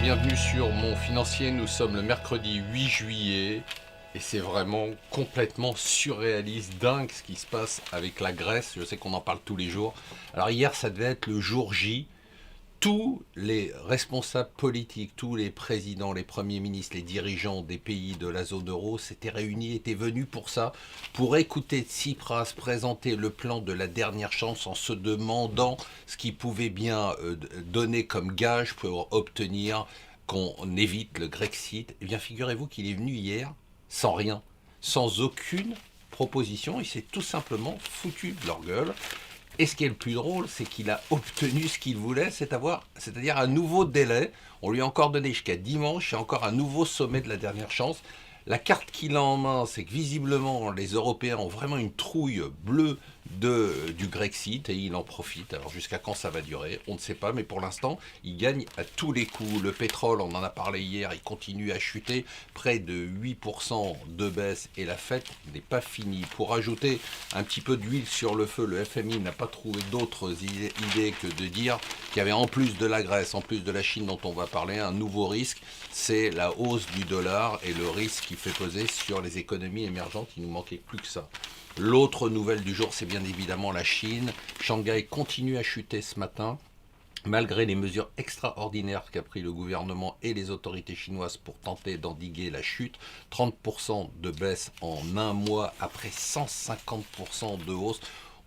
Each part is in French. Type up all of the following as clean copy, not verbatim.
bienvenue sur Mon Financier. Nous sommes le mercredi 8 juillet et c'est vraiment complètement surréaliste, dingue ce qui se passe avec la Grèce. Je sais qu'on en parle tous les jours. Alors hier, ça devait être le jour J. Tous les responsables politiques, tous les présidents, les premiers ministres, les dirigeants des pays de la zone euro s'étaient réunis, étaient venus pour ça, pour écouter Tsipras présenter le plan de la dernière chance en se demandant ce qu'il pouvait bien donner comme gage pour obtenir qu'on évite le Grexit. Eh bien, figurez-vous qu'il est venu hier sans rien, sans aucune proposition. Il s'est tout simplement foutu de leur gueule. Et ce qui est le plus drôle, c'est qu'il a obtenu ce qu'il voulait, c'est-à-dire un nouveau délai. On lui a encore donné jusqu'à dimanche, et encore un nouveau sommet de la dernière chance. La carte qu'il a en main, c'est que visiblement, les Européens ont vraiment une trouille bleue du Grexit, et il en profite. Alors jusqu'à quand ça va durer, on ne sait pas, mais pour l'instant, il gagne à tous les coups. Le pétrole, on en a parlé hier, il continue à chuter, près de 8% de baisse, et la fête n'est pas finie. Pour ajouter un petit peu d'huile sur le feu, le FMI n'a pas trouvé d'autres idées que de dire qu'il y avait en plus de la Grèce, en plus de la Chine dont on va parler, un nouveau risque, c'est la hausse du dollar et le risque qu'il fait peser sur les économies émergentes. Il nous manquait plus que ça. L'autre nouvelle du jour, c'est bien évidemment la Chine. Shanghai continue à chuter ce matin, malgré les mesures extraordinaires qu'a pris le gouvernement et les autorités chinoises pour tenter d'endiguer la chute. 30% de baisse en un mois après 150% de hausse.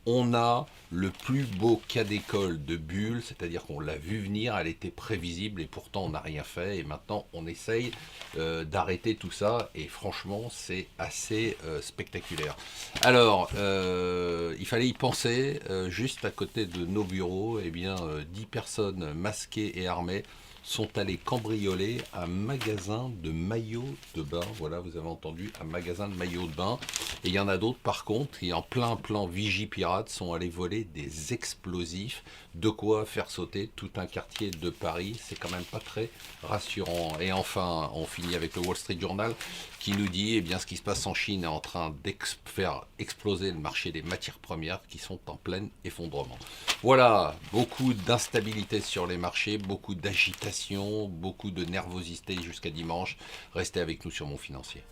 On a le plus beau cas d'école de bulle, c'est-à-dire qu'on l'a vu venir, elle était prévisible et pourtant on n'a rien fait. Et maintenant on essaye d'arrêter tout ça et franchement c'est assez spectaculaire. Alors, il fallait y penser, juste à côté de nos bureaux, 10 personnes masquées et armées sont allés cambrioler un magasin de maillots de bain. Voilà, vous avez entendu, un magasin de maillots de bain. Et il y en a d'autres par contre qui en plein plan Vigipirate sont allés voler des explosifs. De quoi faire sauter tout un quartier de Paris. C'est quand même pas très rassurant. Et enfin, on finit avec le Wall Street Journal qui nous dit ce qui se passe en Chine est en train de faire exploser le marché des matières premières qui sont en plein effondrement. Voilà, beaucoup d'instabilité sur les marchés, beaucoup d'agitation, beaucoup de nervosité jusqu'à dimanche. Restez avec nous sur Mon Financier.